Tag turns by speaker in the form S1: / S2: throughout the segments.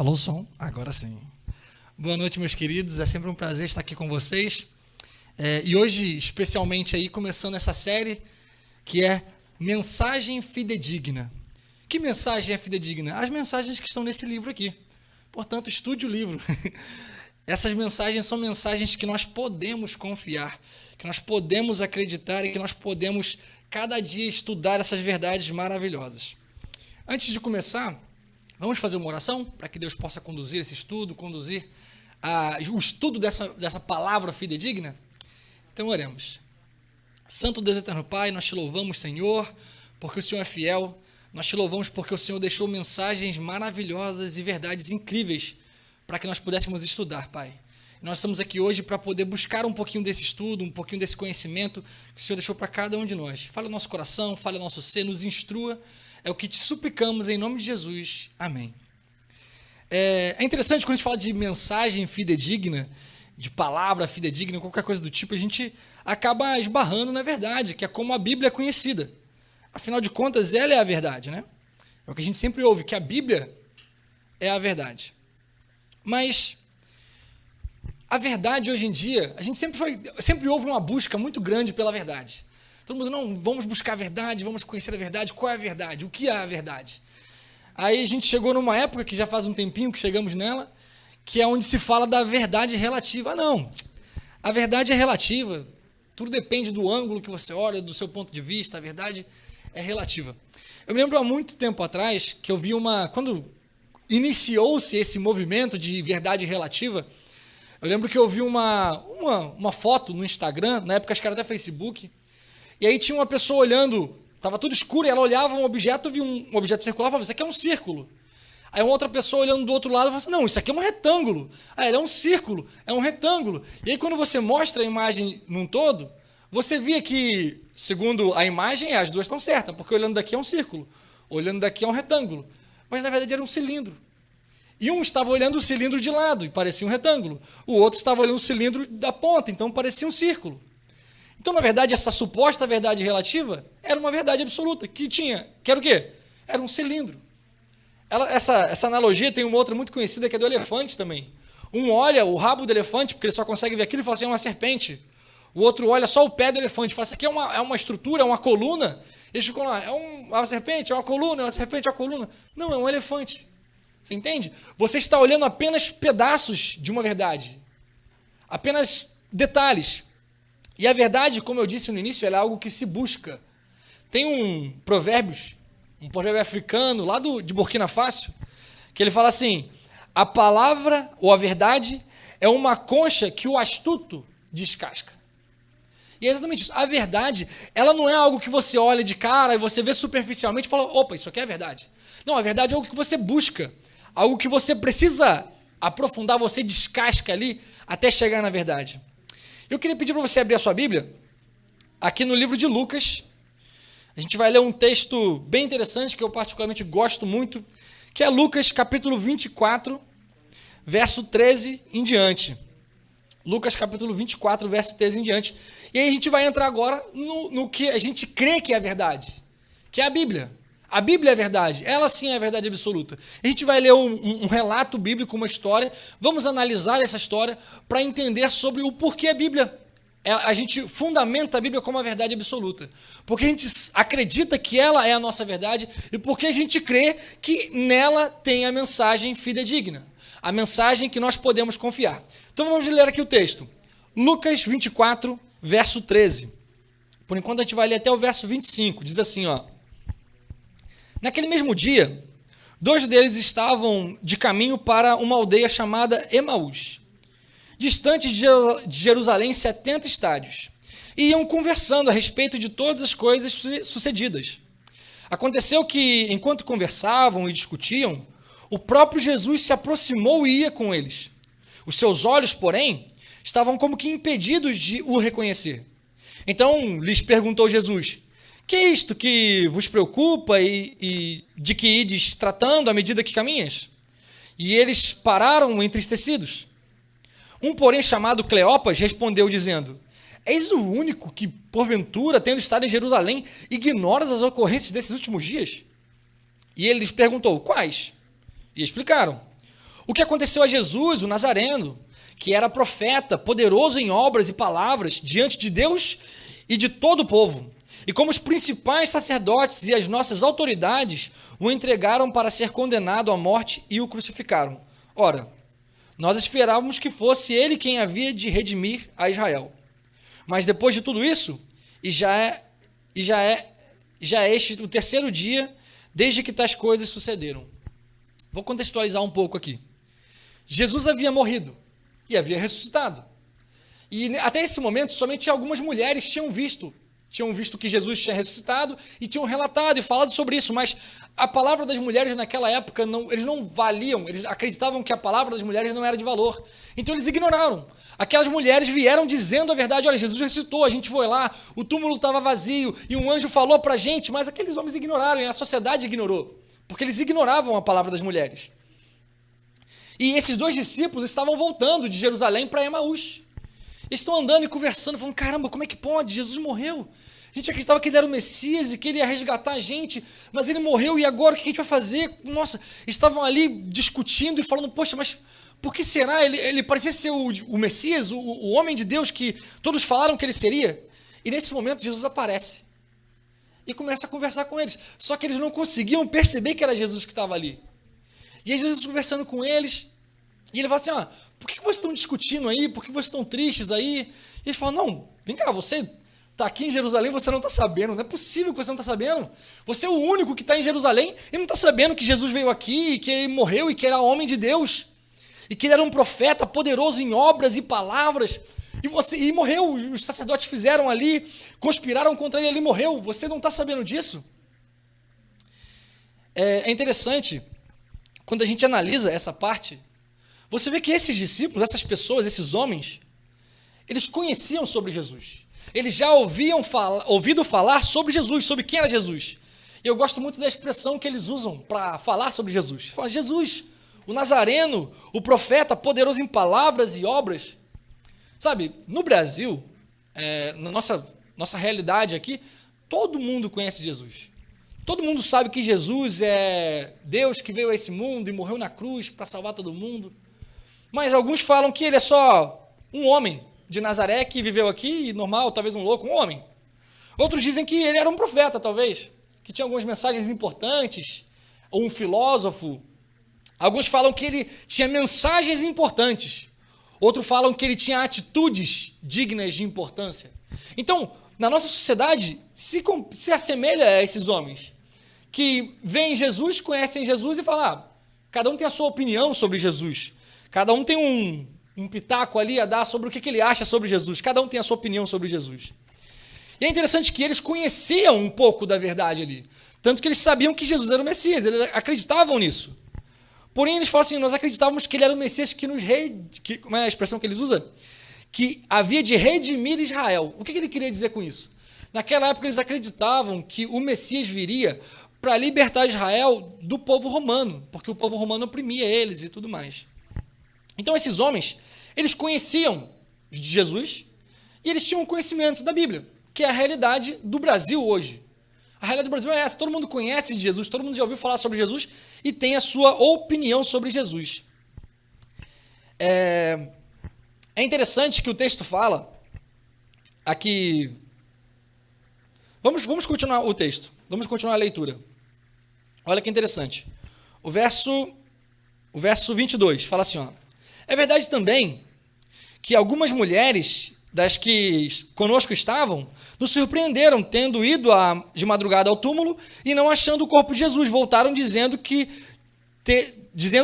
S1: Alô, som? Agora sim. Boa noite, meus queridos. É sempre um prazer estar aqui com vocês. E hoje, especialmente, aí, começando essa série que é Mensagem Fidedigna. Que mensagem é fidedigna? As mensagens que estão nesse livro aqui. Portanto, estude o livro. Essas mensagens são mensagens que nós podemos confiar, que nós podemos acreditar e que nós podemos, cada dia, estudar essas verdades maravilhosas. Antes de começar, vamos fazer uma oração para que Deus possa conduzir esse estudo, conduzir o estudo dessa palavra fidedigna? Então, oremos. Santo Deus eterno Pai, nós te louvamos, Senhor, porque o Senhor é fiel. Nós te louvamos porque o Senhor deixou mensagens maravilhosas e verdades incríveis para que nós pudéssemos estudar, Pai. Nós estamos aqui hoje para poder buscar um pouquinho desse estudo, um pouquinho desse conhecimento que o Senhor deixou para cada um de nós. Fale o nosso coração, fale o nosso ser, nos instrua. É o que te suplicamos em nome de Jesus. Amém. É interessante quando a gente fala de mensagem fidedigna, de palavra fidedigna, qualquer coisa do tipo, a gente acaba esbarrando na verdade, que é como a Bíblia é conhecida. Afinal de contas, ela é a verdade, né? É o que a gente sempre ouve, que a Bíblia é a verdade. Mas a verdade hoje em dia, a gente sempre houve uma busca muito grande pela verdade. Todo mundo, não, vamos buscar a verdade, vamos conhecer a verdade. Qual é a verdade? O que é a verdade? Aí a gente chegou numa época, que já faz um tempinho que chegamos nela, que é onde se fala da verdade relativa. Não, a verdade é relativa, tudo depende do ângulo que você olha, do seu ponto de vista, a verdade é relativa. Eu me lembro há muito tempo atrás que eu vi quando iniciou-se esse movimento de verdade relativa, eu lembro que eu vi uma foto no Instagram, na época acho que era até Facebook, e aí tinha uma pessoa olhando, estava tudo escuro, e ela olhava um objeto, via um objeto circular e falava, isso aqui é um círculo. Aí uma outra pessoa olhando do outro lado, falava assim, não, isso aqui é um retângulo. Ah, ele é um círculo, é um retângulo. E aí quando você mostra a imagem num todo, você via que, segundo a imagem, as duas estão certas, porque olhando daqui é um círculo, olhando daqui é um retângulo. Mas na verdade era um cilindro. E um estava olhando o cilindro de lado, e parecia um retângulo. O outro estava olhando o cilindro da ponta, então parecia um círculo. Então, na verdade, essa suposta verdade relativa era uma verdade absoluta, que era o quê? Era um cilindro. Essa analogia tem uma outra muito conhecida, que é do elefante também. Um olha o rabo do elefante, porque ele só consegue ver aquilo, e fala assim, é uma serpente. O outro olha só o pé do elefante, fala assim, aqui é uma estrutura, é uma coluna. Eles ficam lá, é uma serpente, é uma coluna, é uma serpente, é uma coluna. Não, é um elefante. Você entende? Você está olhando apenas pedaços de uma verdade. Apenas detalhes. E a verdade, como eu disse no início, ela é algo que se busca. Tem um provérbio africano, lá de Burkina Faso, que ele fala assim, a palavra ou a verdade é uma concha que o astuto descasca. E é exatamente isso. A verdade, ela não é algo que você olha de cara e você vê superficialmente e fala, opa, isso aqui é verdade. Não, a verdade é algo que você busca, algo que você precisa aprofundar, você descasca ali até chegar na verdade. Eu queria pedir para você abrir a sua Bíblia, aqui no livro de Lucas. A gente vai ler um texto bem interessante, que eu particularmente gosto muito, que é Lucas capítulo 24, verso 13 em diante. Lucas capítulo 24, verso 13 em diante. E aí a gente vai entrar agora no que a gente crê que é a verdade, que é a Bíblia. A Bíblia é a verdade, ela sim é a verdade absoluta. A gente vai ler um relato bíblico, uma história, vamos analisar essa história para entender sobre o porquê a Bíblia. A gente fundamenta a Bíblia como a verdade absoluta, porque a gente acredita que ela é a nossa verdade e porque a gente crê que nela tem a mensagem fidedigna, a mensagem que nós podemos confiar. Então vamos ler aqui o texto, Lucas 24, verso 13. Por enquanto a gente vai ler até o verso 25, diz assim, ó. Naquele mesmo dia, 2 deles estavam de caminho para uma aldeia chamada Emaús, distante de Jerusalém 70 estádios, e iam conversando a respeito de todas as coisas sucedidas. Aconteceu que, enquanto conversavam e discutiam, o próprio Jesus se aproximou e ia com eles. Os seus olhos, porém, estavam como que impedidos de o reconhecer. Então lhes perguntou Jesus, que é isto que vos preocupa e de que ides tratando à medida que caminhas? E eles pararam entristecidos. Um, porém, chamado Cleopas, respondeu dizendo, és o único que, porventura, tendo estado em Jerusalém, ignoras as ocorrências desses últimos dias? E ele lhes perguntou, quais? E explicaram. o que aconteceu a Jesus, o Nazareno, que era profeta, poderoso em obras e palavras, diante de Deus e de todo o povo. E como os principais sacerdotes e as nossas autoridades o entregaram para ser condenado à morte e o crucificaram. Ora, nós esperávamos que fosse ele quem havia de redimir a Israel. Mas depois de tudo isso, já é este o terceiro dia desde que tais coisas sucederam. Vou contextualizar um pouco aqui. Jesus havia morrido e havia ressuscitado. E até esse momento, somente algumas mulheres tinham visto que Jesus tinha ressuscitado e tinham relatado e falado sobre isso, mas a palavra das mulheres naquela época, eles não valiam, eles acreditavam que a palavra das mulheres não era de valor. Então eles ignoraram. Aquelas mulheres vieram dizendo a verdade: olha, Jesus ressuscitou, a gente foi lá, o túmulo estava vazio e um anjo falou para a gente, mas aqueles homens ignoraram e a sociedade ignorou, porque eles ignoravam a palavra das mulheres. E esses dois discípulos estavam voltando de Jerusalém para Emaús. Eles estão andando e conversando, falando: caramba, como é que pode? Jesus morreu. A gente acreditava que ele era o Messias e que ele ia resgatar a gente, mas ele morreu e agora o que a gente vai fazer? Nossa, estavam ali discutindo e falando: poxa, mas por que será? Ele parecia ser o Messias, o homem de Deus que todos falaram que ele seria. E nesse momento Jesus aparece e começa a conversar com eles. Só que eles não conseguiam perceber que era Jesus que estava ali. E aí Jesus conversando com eles, e ele fala assim: por que vocês estão discutindo aí? Por que vocês estão tristes aí? E eles falam: não, vem cá, você está aqui em Jerusalém, você não está sabendo, não é possível que você não está sabendo. Você é o único que está em Jerusalém e não está sabendo que Jesus veio aqui, e que ele morreu e que era homem de Deus, e que ele era um profeta poderoso em obras e palavras, e morreu, os sacerdotes fizeram ali, conspiraram contra ele, ele morreu, você não está sabendo disso? É interessante, quando a gente analisa essa parte, você vê que esses discípulos, essas pessoas, esses homens, eles conheciam sobre Jesus. Eles já ouvido falar sobre Jesus, sobre quem era Jesus. E eu gosto muito da expressão que eles usam para falar sobre Jesus. Fala: Jesus, o Nazareno, o profeta, poderoso em palavras e obras. Sabe, no Brasil, na nossa realidade aqui, todo mundo conhece Jesus. Todo mundo sabe que Jesus é Deus que veio a esse mundo e morreu na cruz para salvar todo mundo. Mas alguns falam que ele é só um homem de Nazaré que viveu aqui, normal, talvez um louco, um homem. Outros dizem que ele era um profeta, talvez, que tinha algumas mensagens importantes, ou um filósofo. Alguns falam que ele tinha mensagens importantes. Outros falam que ele tinha atitudes dignas de importância. Então, na nossa sociedade, se assemelha a esses homens, que veem Jesus, conhecem Jesus e falam: cada um tem a sua opinião sobre Jesus. Cada um tem um pitaco ali a dar sobre o que ele acha sobre Jesus. Cada um tem a sua opinião sobre Jesus. E é interessante que eles conheciam um pouco da verdade ali. Tanto que eles sabiam que Jesus era o Messias, eles acreditavam nisso. Porém, eles falam assim: nós acreditávamos que ele era o Messias como é a expressão que eles usam? Que havia de redimir Israel. O que ele queria dizer com isso? Naquela época eles acreditavam que o Messias viria para libertar Israel do povo romano, porque o povo romano oprimia eles e tudo mais. Então esses homens, eles conheciam de Jesus e eles tinham conhecimento da Bíblia, que é a realidade do Brasil hoje. A realidade do Brasil é essa: todo mundo conhece de Jesus, todo mundo já ouviu falar sobre Jesus e tem a sua opinião sobre Jesus. É interessante que o texto fala aqui. Vamos continuar o texto, vamos continuar a leitura. Olha que interessante. O verso 22 fala assim: é verdade também que algumas mulheres das que conosco estavam nos surpreenderam, tendo ido de madrugada ao túmulo e não achando o corpo de Jesus, voltaram dizendo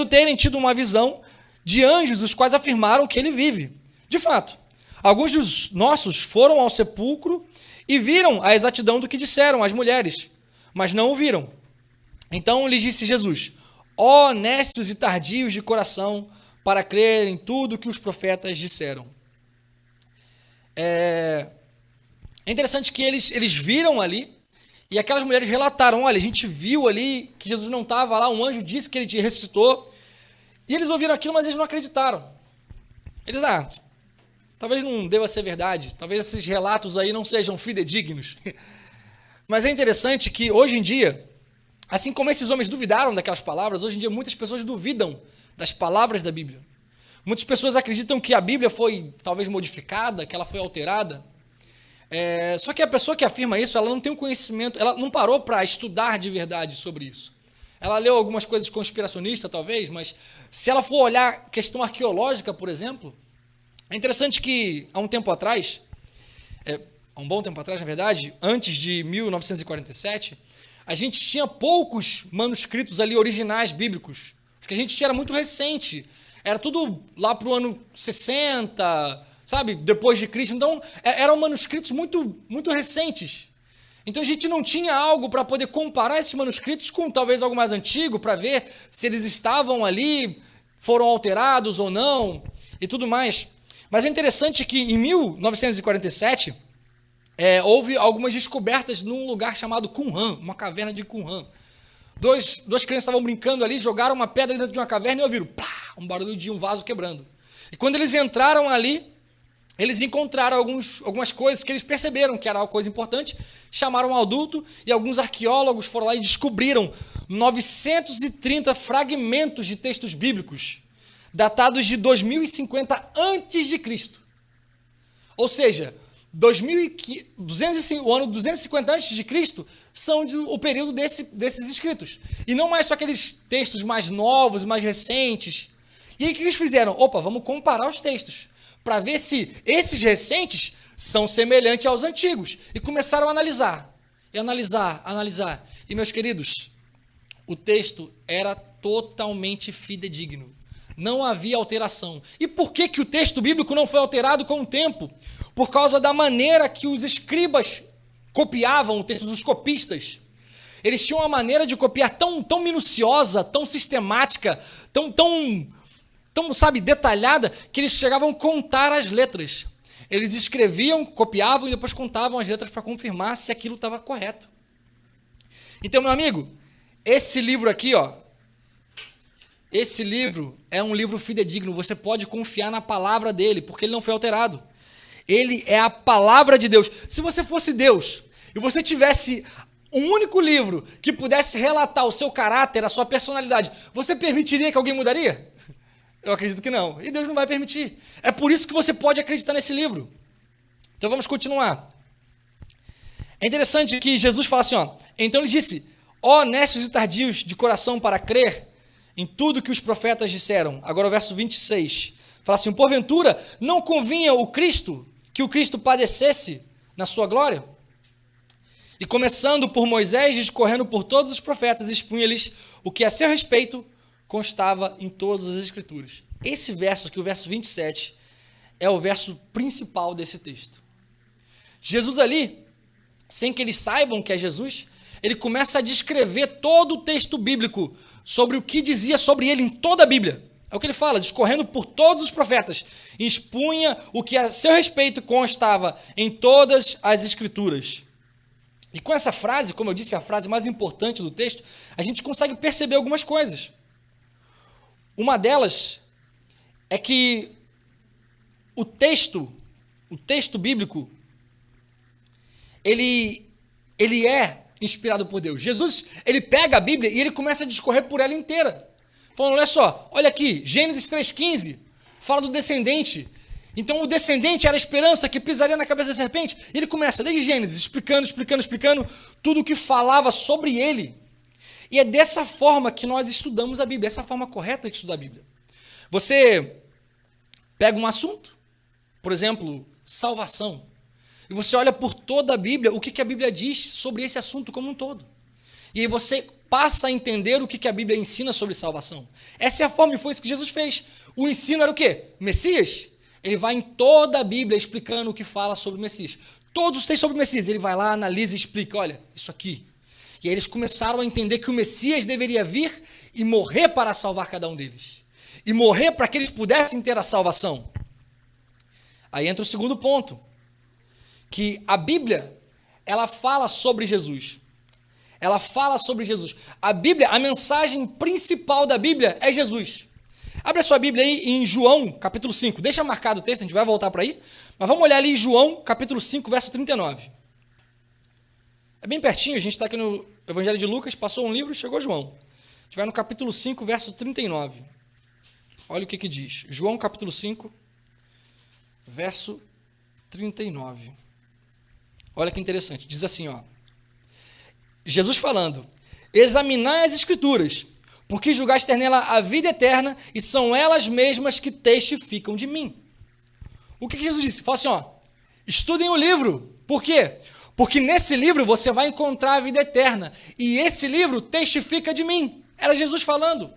S1: terem tido uma visão de anjos, os quais afirmaram que ele vive. De fato, alguns dos nossos foram ao sepulcro e viram a exatidão do que disseram as mulheres, mas não o viram. Então lhes disse Jesus: ó necios e tardios de coração, para crer em tudo que os profetas disseram. É interessante que eles viram ali, e aquelas mulheres relataram: olha, a gente viu ali que Jesus não estava lá, um anjo disse que ele ressuscitou, e eles ouviram aquilo, mas eles não acreditaram. Eles, talvez não deva ser verdade, talvez esses relatos aí não sejam fidedignos. Mas é interessante que hoje em dia, Assim como esses homens duvidaram daquelas palavras, hoje em dia muitas pessoas duvidam das palavras da Bíblia. Muitas pessoas acreditam que a Bíblia foi talvez modificada, que ela foi alterada. Só que a pessoa que afirma isso, ela não tem um conhecimento, ela não parou para estudar de verdade sobre isso. Ela leu algumas coisas conspiracionistas, talvez, mas se ela for olhar questão arqueológica, por exemplo, é interessante que há um tempo atrás, há um bom tempo atrás, na verdade, antes de 1947, a gente tinha poucos manuscritos ali originais bíblicos. Os que a gente tinha era muito recente. Era tudo lá para o ano 60, sabe? Depois de Cristo. Então, eram manuscritos muito, muito recentes. Então, a gente não tinha algo para poder comparar esses manuscritos com talvez algo mais antigo, para ver se eles estavam ali, foram alterados ou não, e tudo mais. Mas é interessante que em 1947... houve algumas descobertas num lugar chamado Qumran, uma caverna de Qumran. Duas crianças estavam brincando ali, jogaram uma pedra dentro de uma caverna e ouviram pá, um barulho de um vaso quebrando. E quando eles entraram ali, eles encontraram algumas coisas que eles perceberam que era uma coisa importante, chamaram um adulto e alguns arqueólogos foram lá e descobriram 930 fragmentos de textos bíblicos, datados de 2050 a.C. Ou seja, o ano 250 a.C. são o período desses escritos. E não mais só aqueles textos mais novos, mais recentes. E aí o que eles fizeram? Opa, vamos comparar os textos, para ver se esses recentes são semelhantes aos antigos. E começaram a analisar. E analisar. E, meus queridos, o texto era totalmente fidedigno. Não havia alteração. E por que o texto bíblico não foi alterado com o tempo? Por causa da maneira que os escribas copiavam o texto, dos copistas. Eles tinham uma maneira de copiar tão minuciosa, tão sistemática, tão, sabe, detalhada, que eles chegavam a contar as letras. Eles escreviam, copiavam e depois contavam as letras para confirmar se aquilo estava correto. Então, meu amigo, esse livro aqui, esse livro é um livro fidedigno. Você pode confiar na palavra dele, porque ele não foi alterado. Ele é a palavra de Deus. Se você fosse Deus e você tivesse um único livro que pudesse relatar o seu caráter, a sua personalidade, você permitiria que alguém mudaria? Eu acredito que não. E Deus não vai permitir. É por isso que você pode acreditar nesse livro. Então vamos continuar. É interessante que Jesus fala assim, então ele disse, ó necios e tardios de coração para crer em tudo que os profetas disseram. Agora o verso 26. Fala assim, porventura não convinha que o Cristo padecesse na sua glória? E começando por Moisés, discorrendo por todos os profetas, expunha-lhes o que a seu respeito constava em todas as Escrituras. Esse verso aqui, o verso 27, é o verso principal desse texto. Jesus ali, sem que eles saibam que é Jesus, ele começa a descrever todo o texto bíblico sobre o que dizia sobre ele em toda a Bíblia. É o que ele fala, discorrendo por todos os profetas, expunha o que a seu respeito constava em todas as Escrituras. E com essa frase, como eu disse, a frase mais importante do texto, a gente consegue perceber algumas coisas. Uma delas é que o texto bíblico, ele é inspirado por Deus. Jesus, ele pega a Bíblia e ele começa a discorrer por ela inteira. Falando, olha só, olha aqui, Gênesis 3,15, fala do descendente. Então o descendente era a esperança que pisaria na cabeça da serpente. E ele começa desde Gênesis, explicando tudo o que falava sobre ele. E é dessa forma que nós estudamos a Bíblia, essa forma correta de estudar a Bíblia. Você pega um assunto, por exemplo, salvação, e você olha por toda a Bíblia, o que a Bíblia diz sobre esse assunto como um todo. E aí você passa a entender o que a Bíblia ensina sobre salvação. Essa é a forma, e foi isso que Jesus fez. O ensino era o quê? Messias. Ele vai em toda a Bíblia explicando o que fala sobre o Messias. Todos os textos sobre o Messias, ele vai lá, analisa e explica, olha, isso aqui. E aí eles começaram a entender que o Messias deveria vir e morrer para salvar cada um deles. E morrer para que eles pudessem ter a salvação. Aí entra o segundo ponto, que a Bíblia, ela fala sobre Jesus. Ela fala sobre Jesus. A Bíblia, a mensagem principal da Bíblia é Jesus. Abre a sua Bíblia aí em João, capítulo 5. Deixa marcado o texto, a gente vai voltar para aí. Mas vamos olhar ali em João, capítulo 5, verso 39. É bem pertinho, a gente está aqui no Evangelho de Lucas, passou um livro, chegou João. A gente vai no capítulo 5, verso 39. Olha o que diz. João, capítulo 5, verso 39. Olha que interessante. Diz assim, ó. Jesus falando: examinai as Escrituras, porque julgais ter nela a vida eterna, e são elas mesmas que testificam de mim. O que Jesus disse? Fala assim, ó. Estudem o livro. Por quê? Porque nesse livro você vai encontrar a vida eterna. E esse livro testifica de mim. Era Jesus falando.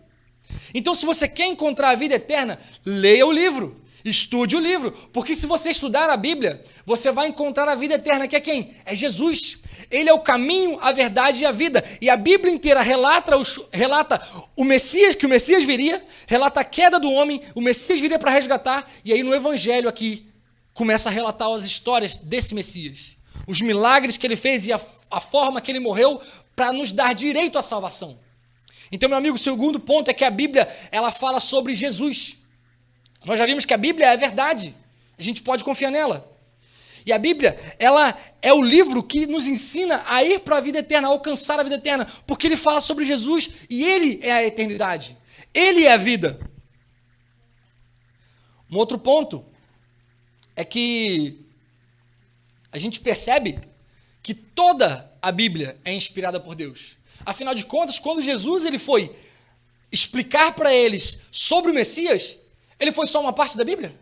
S1: Então, se você quer encontrar a vida eterna, leia o livro. Estude o livro. Porque se você estudar a Bíblia, você vai encontrar a vida eterna, que é quem? É Jesus. Ele é o caminho, a verdade e a vida. E a Bíblia inteira relata o Messias, que o Messias viria, relata a queda do homem, o Messias viria para resgatar. E aí no Evangelho aqui, começa a relatar as histórias desse Messias. Os milagres que ele fez e a forma que ele morreu para nos dar direito à salvação. Então, meu amigo, o segundo ponto é que a Bíblia, ela fala sobre Jesus. Nós já vimos que a Bíblia é a verdade. A gente pode confiar nela. E a Bíblia, ela é o livro que nos ensina a ir para a vida eterna, a alcançar a vida eterna, porque ele fala sobre Jesus e ele é a eternidade. Ele é a vida. Um outro ponto é que a gente percebe que toda a Bíblia é inspirada por Deus. Afinal de contas, quando Jesus ele foi explicar para eles sobre o Messias, ele foi só uma parte da Bíblia?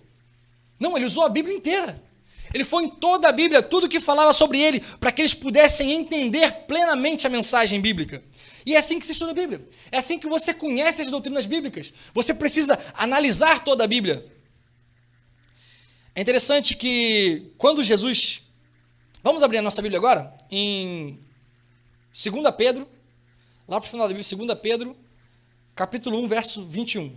S1: Não, ele usou a Bíblia inteira. Ele foi em toda a Bíblia, tudo que falava sobre ele, para que eles pudessem entender plenamente a mensagem bíblica. E é assim que se estuda a Bíblia. É assim que você conhece as doutrinas bíblicas. Você precisa analisar toda a Bíblia. É interessante que quando Jesus... Vamos abrir a nossa Bíblia agora? Em 2 Pedro, lá para o final da Bíblia, 2 Pedro, capítulo 1, verso 21.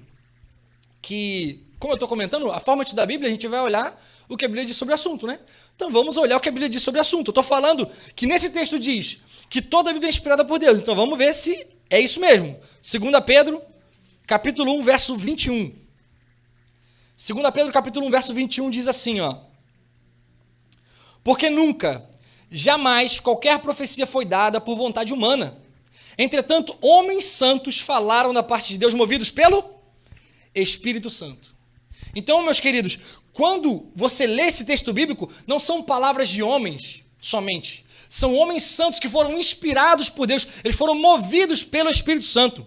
S1: Que, como eu estou comentando, a forma de estudar a Bíblia, a gente vai olhar o que a Bíblia diz sobre o assunto, né? Então vamos olhar o que a Bíblia diz sobre o assunto. Eu estou falando que nesse texto diz que toda a Bíblia é inspirada por Deus. Então vamos ver se é isso mesmo. 2 Pedro, capítulo 1, verso 21. 2 Pedro, capítulo 1, verso 21 diz assim, ó. Porque nunca, jamais, qualquer profecia foi dada por vontade humana. Entretanto, homens santos falaram da parte de Deus, movidos pelo Espírito Santo. Então, meus queridos, quando você lê esse texto bíblico, não são palavras de homens somente. São homens santos que foram inspirados por Deus, eles foram movidos pelo Espírito Santo.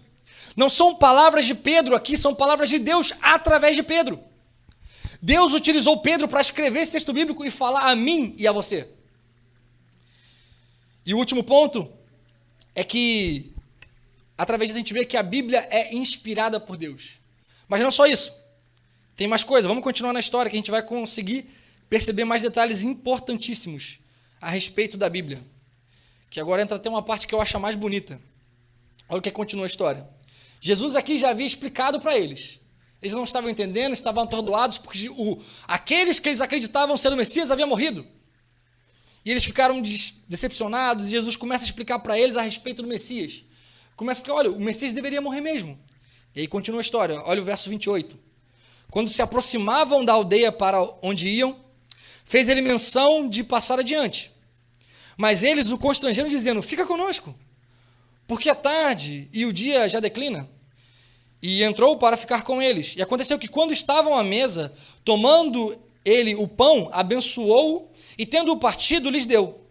S1: Não são palavras de Pedro aqui, são palavras de Deus através de Pedro. Deus utilizou Pedro para escrever esse texto bíblico e falar a mim e a você. E o último ponto é que, através disso, a gente vê que a Bíblia é inspirada por Deus. Mas não só isso. Tem mais coisa. Vamos continuar na história, que a gente vai conseguir perceber mais detalhes importantíssimos a respeito da Bíblia. Que agora entra até uma parte que eu acho a mais bonita. Olha o que continua a história. Jesus aqui já havia explicado para eles. Eles não estavam entendendo, estavam atordoados, porque aqueles que eles acreditavam ser o Messias haviam morrido. E eles ficaram decepcionados, e Jesus começa a explicar para eles a respeito do Messias. Começa a explicar, olha, o Messias deveria morrer mesmo. E aí continua a história, olha o verso 28. Quando se aproximavam da aldeia para onde iam, fez ele menção de passar adiante. Mas eles o constrangeram, dizendo, fica conosco, porque é tarde e o dia já declina. E entrou para ficar com eles. E aconteceu que, quando estavam à mesa, tomando ele o pão, abençoou-o, e tendo-o partido, lhes deu.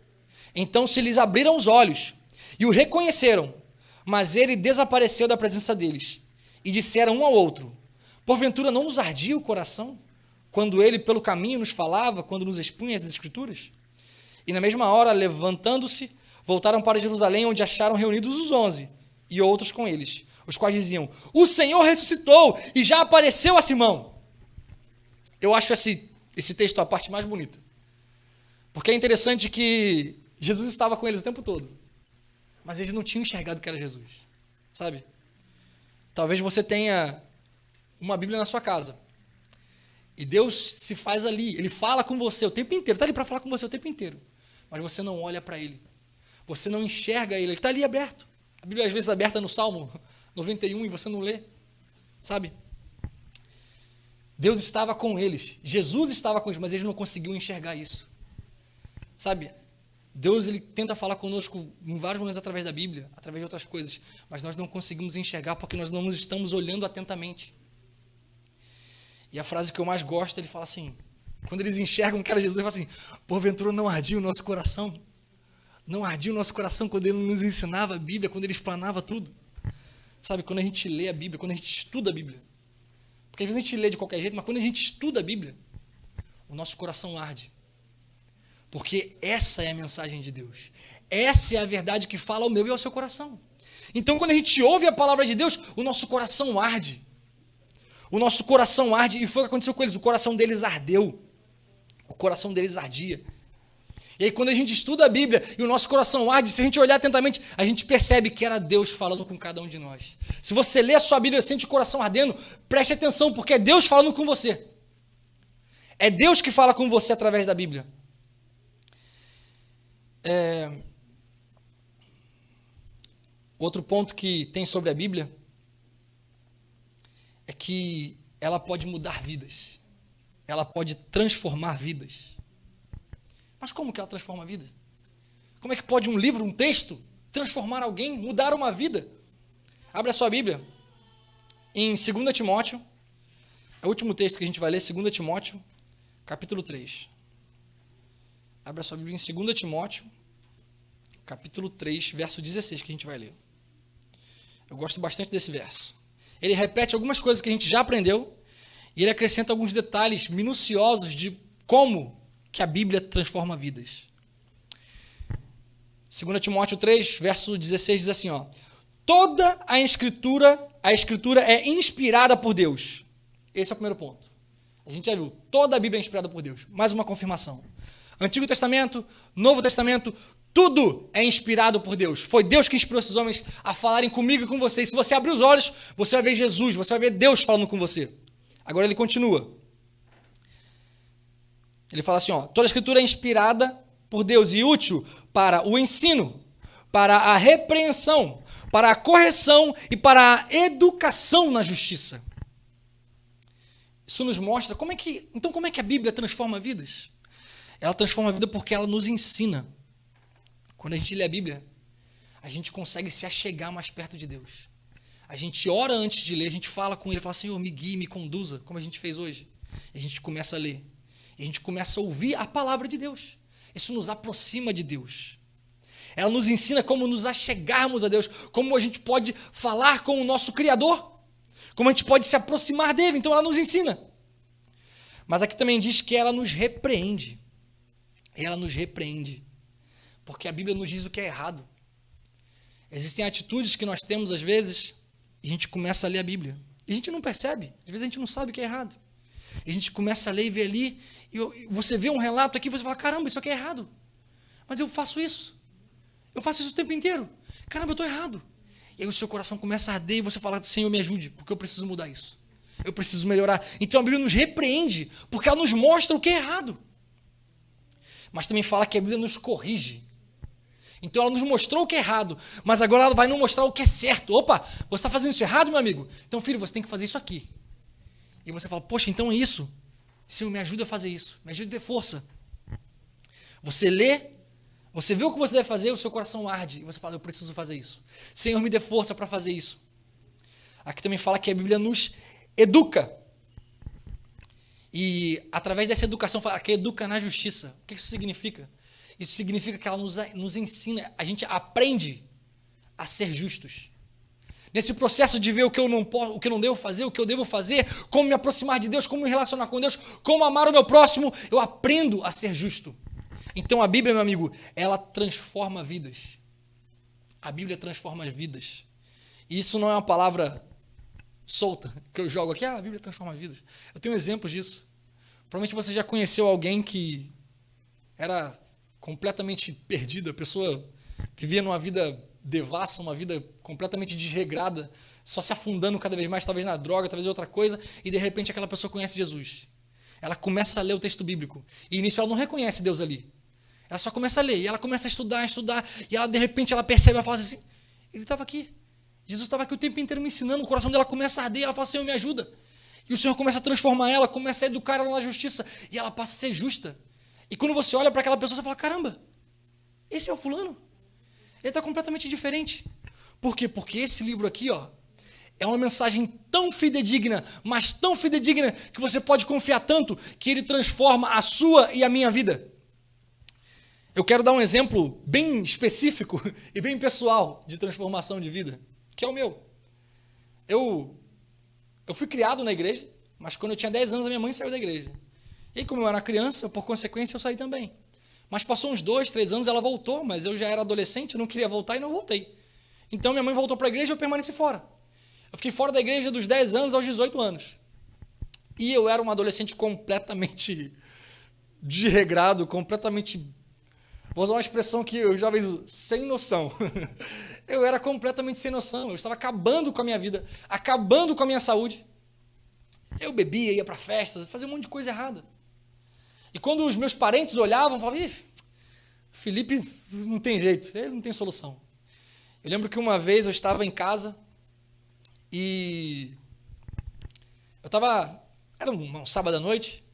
S1: Então se lhes abriram os olhos, e o reconheceram, mas ele desapareceu da presença deles. E disseram um ao outro, porventura não nos ardia o coração, quando ele pelo caminho nos falava, quando nos expunha as Escrituras? E na mesma hora, levantando-se, voltaram para Jerusalém, onde acharam reunidos os 11, e outros com eles, os quais diziam, o Senhor ressuscitou e já apareceu a Simão. Eu acho esse texto a parte mais bonita. Porque é interessante que Jesus estava com eles o tempo todo, mas eles não tinham enxergado que era Jesus, sabe? Talvez você tenha uma Bíblia na sua casa, e Deus se faz ali, Ele fala com você o tempo inteiro, está ali para falar com você o tempo inteiro, mas você não olha para Ele, você não enxerga Ele está ali aberto. A Bíblia às vezes é aberta no Salmo 91 e você não lê, sabe? Deus estava com eles, Jesus estava com eles, mas eles não conseguiam enxergar isso, sabe? Deus, ele tenta falar conosco em vários momentos através da Bíblia, através de outras coisas, mas nós não conseguimos enxergar porque nós não estamos olhando atentamente. E a frase que eu mais gosto, ele fala assim, quando eles enxergam que era Jesus, ele fala assim, porventura não ardia o nosso coração? Não ardia o nosso coração quando ele nos ensinava a Bíblia, quando ele explanava tudo? Sabe, quando a gente lê a Bíblia, quando a gente estuda a Bíblia, porque às vezes a gente lê de qualquer jeito, mas quando a gente estuda a Bíblia, o nosso coração arde. Porque essa é a mensagem de Deus. Essa é a verdade que fala ao meu e ao seu coração. Então, quando a gente ouve a palavra de Deus, o nosso coração arde. O nosso coração arde, e foi o que aconteceu com eles, o coração deles ardeu. O coração deles ardia. E aí, quando a gente estuda a Bíblia e o nosso coração arde, se a gente olhar atentamente, a gente percebe que era Deus falando com cada um de nós. Se você lê a sua Bíblia e sente o coração ardendo, preste atenção, porque é Deus falando com você. É Deus que fala com você através da Bíblia. Outro ponto que tem sobre a Bíblia é que ela pode mudar vidas. Ela pode transformar vidas. Mas como que ela transforma a vida? Como é que pode um livro, um texto, transformar alguém, mudar uma vida? Abre a sua Bíblia em 2 Timóteo, é o último texto que a gente vai ler, 2 Timóteo, capítulo 3. Abre a sua Bíblia em 2 Timóteo, capítulo 3, verso 16, que a gente vai ler. Eu gosto bastante desse verso. Ele repete algumas coisas que a gente já aprendeu e ele acrescenta alguns detalhes minuciosos de como que a Bíblia transforma vidas. 2 Timóteo 3, verso 16 diz assim, ó, toda a escritura é inspirada por Deus. Esse é o primeiro ponto. A gente já viu, toda a Bíblia é inspirada por Deus. Mais uma confirmação. Antigo Testamento, Novo Testamento, tudo é inspirado por Deus. Foi Deus que inspirou esses homens a falarem comigo e com você. E se você abrir os olhos, você vai ver Jesus, você vai ver Deus falando com você. Agora ele continua. Ele fala assim, ó, toda a escritura é inspirada por Deus e útil para o ensino, para a repreensão, para a correção e para a educação na justiça. Isso nos mostra como é que a Bíblia transforma vidas? Ela transforma a vida porque ela nos ensina. Quando a gente lê a Bíblia, a gente consegue se achegar mais perto de Deus. A gente ora antes de ler, a gente fala com ele, fala, Senhor, me guie, me conduza, como a gente fez hoje. E a gente começa a ler. E a gente começa a ouvir a palavra de Deus. Isso nos aproxima de Deus. Ela nos ensina como nos achegarmos a Deus, como a gente pode falar com o nosso Criador, como a gente pode se aproximar dele. Então ela nos ensina. Mas aqui também diz que ela nos repreende. Ela nos repreende. Porque a Bíblia nos diz o que é errado. Existem atitudes que nós temos às vezes e a gente começa a ler a Bíblia. E a gente não percebe. Às vezes a gente não sabe o que é errado. E a gente começa a ler e ver ali, e você vê um relato aqui e você fala, caramba, isso aqui é errado. Mas eu faço isso. Eu faço isso o tempo inteiro. Caramba, eu estou errado. E aí o seu coração começa a arder e você fala, Senhor, me ajude, porque eu preciso mudar isso. Eu preciso melhorar. Então a Bíblia nos repreende, porque ela nos mostra o que é errado. Mas também fala que a Bíblia nos corrige. Então ela nos mostrou o que é errado, mas agora ela vai nos mostrar o que é certo. Opa, você está fazendo isso errado, meu amigo? Então, filho, você tem que fazer isso aqui. E você fala, poxa, então é isso? Senhor, me ajuda a fazer isso. Me ajuda a ter força. Você lê, você vê o que você deve fazer, o seu coração arde. E você fala, eu preciso fazer isso. Senhor, me dê força para fazer isso. Aqui também fala que a Bíblia nos educa. E através dessa educação, fala que educa na justiça. O que isso significa? Isso significa que ela nos ensina, a gente aprende a ser justos. Nesse processo de ver o que eu não posso, o que eu não devo fazer, o que eu devo fazer, como me aproximar de Deus, como me relacionar com Deus, como amar o meu próximo, eu aprendo a ser justo. Então a Bíblia, meu amigo, ela transforma vidas. A Bíblia transforma as vidas. E isso não é uma palavra solta que eu jogo aqui, a Bíblia transforma vidas. Eu tenho exemplos disso. Provavelmente você já conheceu alguém que era completamente perdida, a pessoa vivia numa vida devassa, uma vida completamente desregrada, só se afundando cada vez mais, talvez na droga, talvez em outra coisa, e de repente aquela pessoa conhece Jesus. Ela começa a ler o texto bíblico, e início ela não reconhece Deus ali. Ela só começa a ler, e ela começa a estudar, e ela de repente ela percebe, ela fala assim, ele estava aqui, Jesus estava aqui o tempo inteiro me ensinando, o coração dela começa a arder, ela fala, Senhor, me ajuda. E o Senhor começa a transformar ela, começa a educar ela na justiça, e ela passa a ser justa. E quando você olha para aquela pessoa, você fala, caramba, esse é o fulano. Ele está completamente diferente. Por quê? Porque esse livro aqui, ó, é uma mensagem tão fidedigna, mas tão fidedigna, que você pode confiar tanto que ele transforma a sua e a minha vida. Eu quero dar um exemplo bem específico e bem pessoal de transformação de vida, que é o meu. Eu fui criado na igreja, mas quando eu tinha 10 anos a minha mãe saiu da igreja. E aí, como eu era criança, por consequência eu saí também. Mas passou uns 2, 3 anos, ela voltou, mas eu já era adolescente, eu não queria voltar e não voltei. Então minha mãe voltou para a igreja e eu permaneci fora. Eu fiquei fora da igreja dos 10 anos aos 18 anos. E eu era um adolescente completamente desregrado, completamente... Vou usar uma expressão que eu já vejo, sem noção. Eu era completamente sem noção. Eu estava acabando com a minha vida, acabando com a minha saúde. Eu bebia, ia para festas, fazia um monte de coisa errada. E quando os meus parentes olhavam, falavam, ih, Felipe não tem jeito, ele não tem solução. Eu lembro que uma vez eu estava em casa e era um sábado à noite,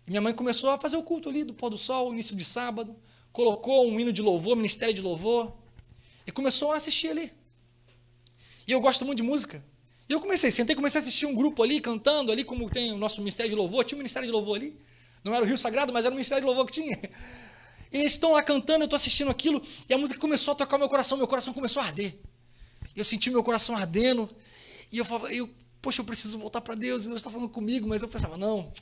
S1: e minha mãe começou a fazer o culto ali do pôr do sol, início de sábado, colocou um hino de louvor, ministério de louvor, e começou a assistir ali. E eu gosto muito de música. E eu comecei a assistir um grupo ali, cantando ali, como tem o nosso ministério de louvor, tinha um ministério de louvor ali, não era o Rio Sagrado, mas era o ministério de louvor que tinha. E eles estão lá cantando, eu estou assistindo aquilo, e a música começou a tocar o meu coração começou a arder. E eu senti meu coração ardendo, e eu falava, poxa, eu preciso voltar para Deus, e Deus está falando comigo, mas eu pensava, não,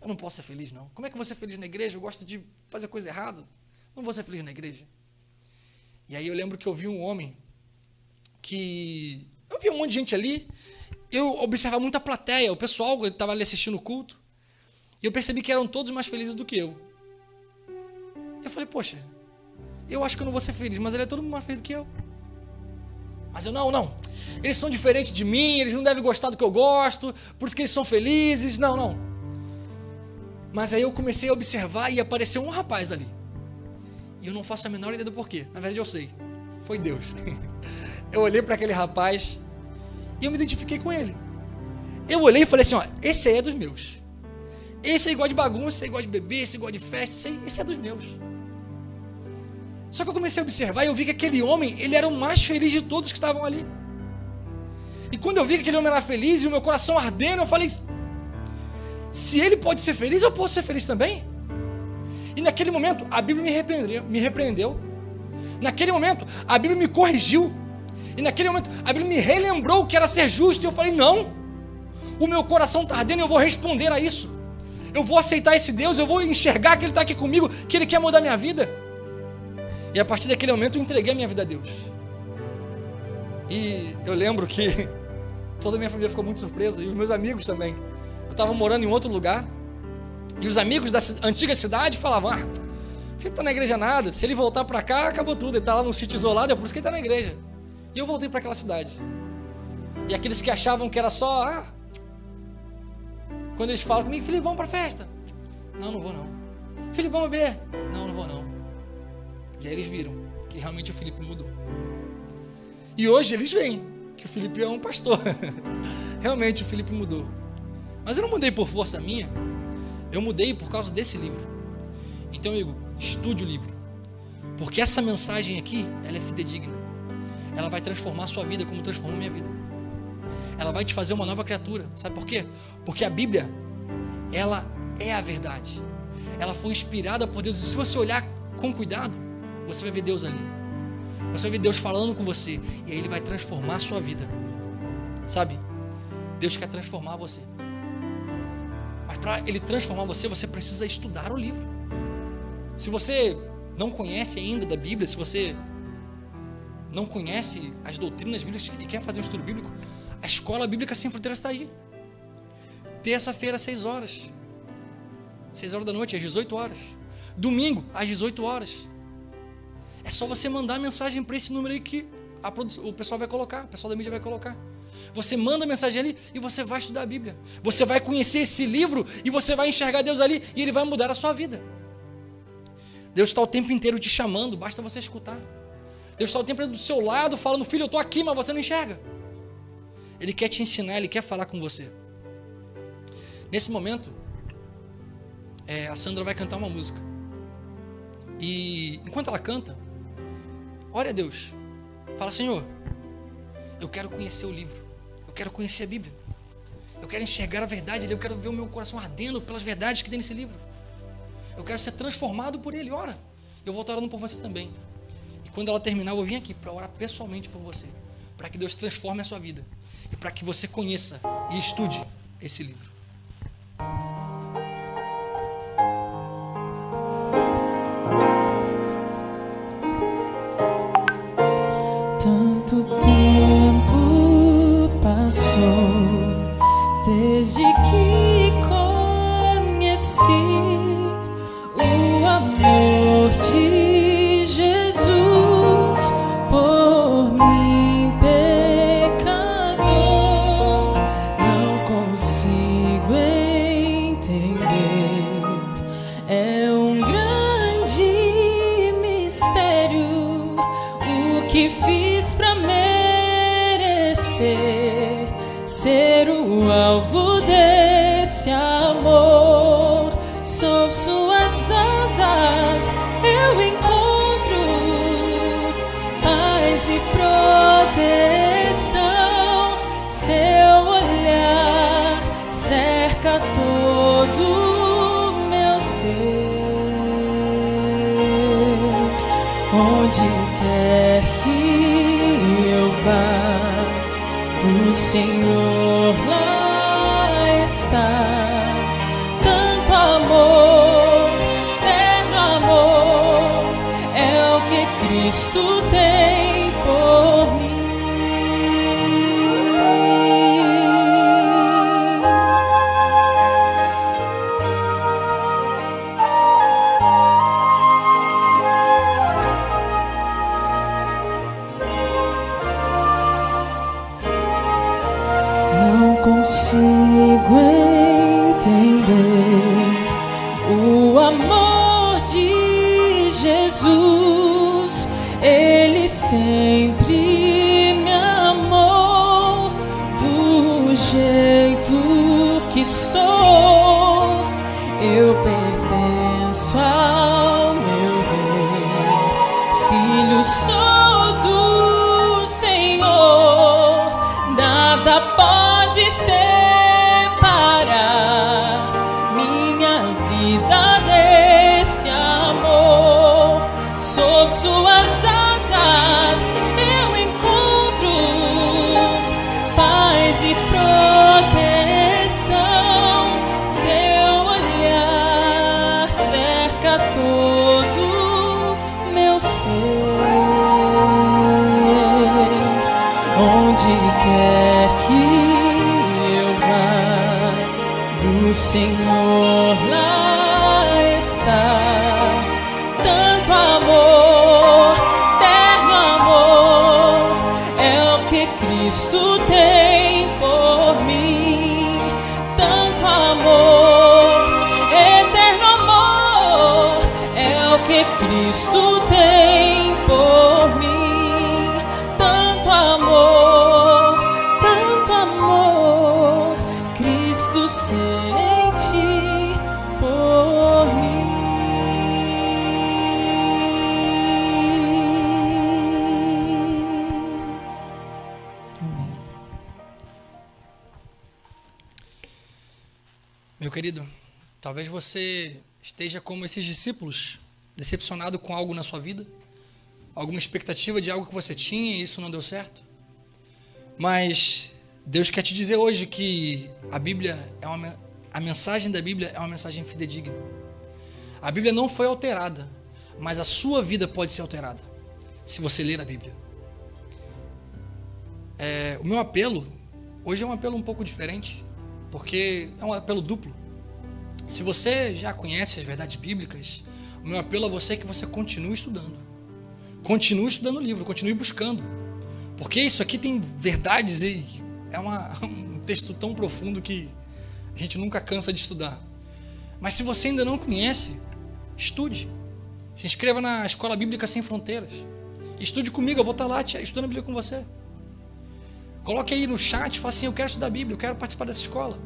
S1: eu não posso ser feliz, não. Como é que eu vou ser feliz na igreja? Eu gosto de fazer coisa errada, não vou ser feliz na igreja. E aí eu lembro que eu vi um homem, eu vi um monte de gente ali, eu observava muito a plateia, o pessoal que estava ali assistindo o culto, e eu percebi que eram todos mais felizes do que eu. Eu falei, poxa, eu acho que eu não vou ser feliz, mas ele é todo mundo mais feliz do que eu. Mas eu, não, eles são diferentes de mim, eles não devem gostar do que eu gosto, por isso que eles são felizes, não. Mas aí eu comecei a observar e apareceu um rapaz ali. E eu não faço a menor ideia do porquê, na verdade eu sei, foi Deus. Eu olhei para aquele rapaz e eu me identifiquei com ele. Eu olhei e falei assim, ó, esse aí é dos meus. Esse aí gosta de bagunça, esse aí gosta de beber, esse aí gosta de festa, esse é dos meus. Só que eu comecei a observar e eu vi que aquele homem, ele era o mais feliz de todos que estavam ali. E quando eu vi que aquele homem era feliz e o meu coração ardendo, eu falei, se ele pode ser feliz, eu posso ser feliz também. E naquele momento, a Bíblia me repreendeu. Naquele momento, a Bíblia me corrigiu. E naquele momento, a Bíblia me relembrou o que era ser justo. E eu falei, não, o meu coração está ardendo e eu vou responder a isso. Eu vou aceitar esse Deus, eu vou enxergar que Ele está aqui comigo, que Ele quer mudar minha vida. E a partir daquele momento eu entreguei a minha vida a Deus. E eu lembro que toda a minha família ficou muito surpresa, e os meus amigos também. Eu estava morando em outro lugar, e os amigos da antiga cidade falavam, o Felipe está na igreja nada, se ele voltar para cá, acabou tudo, ele está lá num sítio isolado, é por isso que ele está na igreja. E eu voltei para aquela cidade. E aqueles que achavam que era só, quando eles falam comigo, Felipe, vamos para a festa. Não vou não. Felipe, vamos beber. Não vou não. E aí eles viram que realmente o Felipe mudou. E hoje eles veem que o Felipe é um pastor. Realmente o Felipe mudou. Mas eu não mudei por força minha. Eu mudei por causa desse livro. Então, amigo, estude o livro. Porque essa mensagem aqui, ela é fidedigna. Ela vai transformar a sua vida como transformou a minha vida. Ela vai te fazer uma nova criatura. Sabe por quê? Porque a Bíblia, ela é a verdade. Ela foi inspirada por Deus. E se você olhar com cuidado, você vai ver Deus ali. Você vai ver Deus falando com você. E aí Ele vai transformar a sua vida. Sabe? Deus quer transformar você. Mas para Ele transformar você, você precisa estudar o livro. Se você não conhece ainda da Bíblia, se você não conhece as doutrinas bíblicas e quer fazer um estudo bíblico, a Escola Bíblica Sem Fronteiras está aí. Terça-feira, 6 horas. 6 horas da noite, às 18 horas. Domingo, às 18 horas. É só você mandar mensagem para esse número aí que o pessoal vai colocar, o pessoal da mídia vai colocar. Você manda a mensagem ali e você vai estudar a Bíblia. Você vai conhecer esse livro e você vai enxergar Deus ali e Ele vai mudar a sua vida. Deus está o tempo inteiro te chamando, basta você escutar. Deus está o tempo inteiro do seu lado falando, filho, eu estou aqui, mas você não enxerga. Ele quer te ensinar, Ele quer falar com você. Nesse momento, a Sandra vai cantar uma música. E enquanto ela canta, ore a Deus. Fala: Senhor, eu quero conhecer o livro, eu quero conhecer a Bíblia, eu quero enxergar a verdade, eu quero ver o meu coração ardendo pelas verdades que tem nesse livro, eu quero ser transformado por ele. Ora, eu vou estar orando por você também. E quando ela terminar, eu vou vir aqui para orar pessoalmente por você, para que Deus transforme a sua vida e para que você conheça e estude esse livro.
S2: Tanto tempo passou desde que conheci o amor de Jesus por mim, pecador. Não consigo entender, é um grande mistério o que fiz pra merecer ser o alvo desse amor. Sob suas asas eu encontro paz e proteção. Seu olhar cerca todo o meu ser. Onde quer que eu vá, o Senhor lá está. Tanto amor, eterno amor, é o que Cristo tem por mim. Não consigo entender o amor de Jesus. Ele sempre me amou do jeito que sou. Eu pertenço ao meu Rei, filho sou do Senhor. Nada pode separar minha vida desse amor. Sob suas asas eu encontro paz e proteção. Seu olhar cerca todo meu ser. Onde quer que eu vá, o Senhor lá está. Tanto amor, eterno amor, é o que Cristo tem por mim. Tanto amor, eterno amor, é o que Cristo tem por mim. Tanto amor, Cristo sente por mim. Amém.
S1: Meu querido, talvez você esteja como esses discípulos, decepcionado com algo na sua vida, alguma expectativa de algo que você tinha e isso não deu certo. Mas Deus quer te dizer hoje que a Bíblia a mensagem da Bíblia é uma mensagem fidedigna. A Bíblia não foi alterada, mas a sua vida pode ser alterada se você ler a Bíblia. O meu apelo hoje é um apelo um pouco diferente, porque é um apelo duplo. Se você já conhece as verdades bíblicas, o meu apelo a você é que você continue estudando. Continue estudando o livro, continue buscando. Porque isso aqui tem verdades e é um texto tão profundo que a gente nunca cansa de estudar. Mas se você ainda não conhece, estude. Se inscreva na Escola Bíblica Sem Fronteiras. Estude comigo, eu vou estar lá estudando a Bíblia com você. Coloque aí no chat, fala assim: eu quero estudar a Bíblia, eu quero participar dessa escola.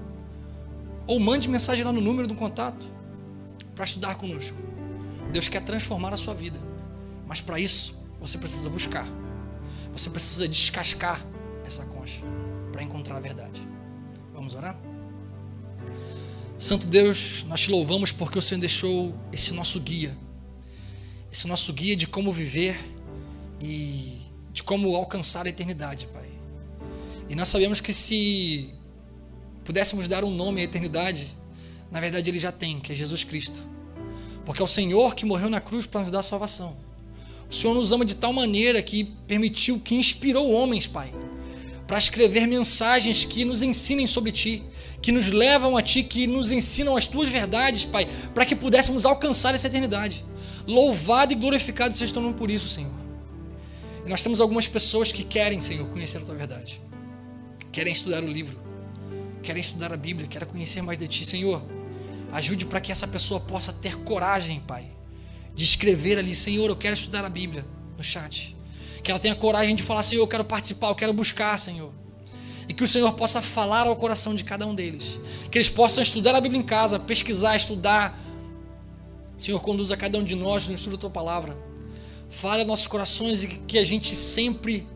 S1: Ou mande mensagem lá no número do contato para estudar conosco. Deus quer transformar a sua vida, mas para isso você precisa buscar. Você precisa descascar essa concha para encontrar a verdade. Vamos orar? Santo Deus, nós te louvamos porque o Senhor deixou esse nosso guia de como viver e de como alcançar a eternidade, Pai. E nós sabemos que se pudéssemos dar um nome à eternidade, na verdade Ele já tem, que é Jesus Cristo. Porque é o Senhor que morreu na cruz para nos dar salvação. O Senhor nos ama de tal maneira que permitiu, que inspirou homens, Pai, para escrever mensagens que nos ensinem sobre Ti, que nos levam a Ti, que nos ensinam as Tuas verdades, Pai, para que pudéssemos alcançar essa eternidade. Louvado e glorificado seja o Teu nome por isso, Senhor. E nós temos algumas pessoas que querem, Senhor, conhecer a Tua verdade. Querem estudar o livro, querem estudar a Bíblia, querem conhecer mais de Ti, Senhor. Ajude para que essa pessoa possa ter coragem, Pai, de escrever ali, Senhor, eu quero estudar a Bíblia, no chat. Que ela tenha coragem de falar, Senhor, eu quero participar, eu quero buscar, Senhor. E que o Senhor possa falar ao coração de cada um deles. Que eles possam estudar a Bíblia em casa, pesquisar, estudar. Senhor, conduza cada um de nós no estudo da Tua Palavra. Fale aos nossos corações e que a gente sempre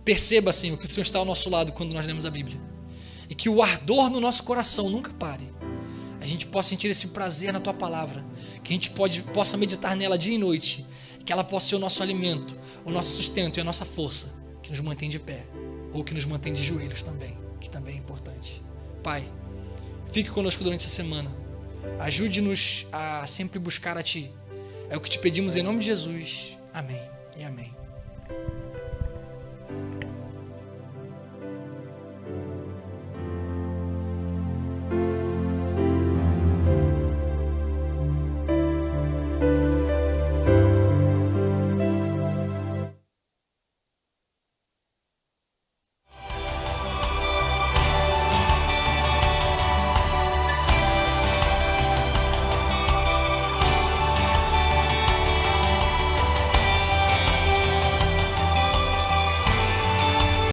S1: perceba, Senhor, que o Senhor está ao nosso lado quando nós lemos a Bíblia. E que o ardor no nosso coração nunca pare. A gente possa sentir esse prazer na Tua Palavra. Que a gente possa meditar nela dia e noite. Que ela possa ser o nosso alimento, o nosso sustento e a nossa força. Que nos mantém de pé. Ou que nos mantém de joelhos também. Que também é importante. Pai, fique conosco durante a semana. Ajude-nos a sempre buscar a Ti. É o que te pedimos em nome de Jesus. Amém e amém.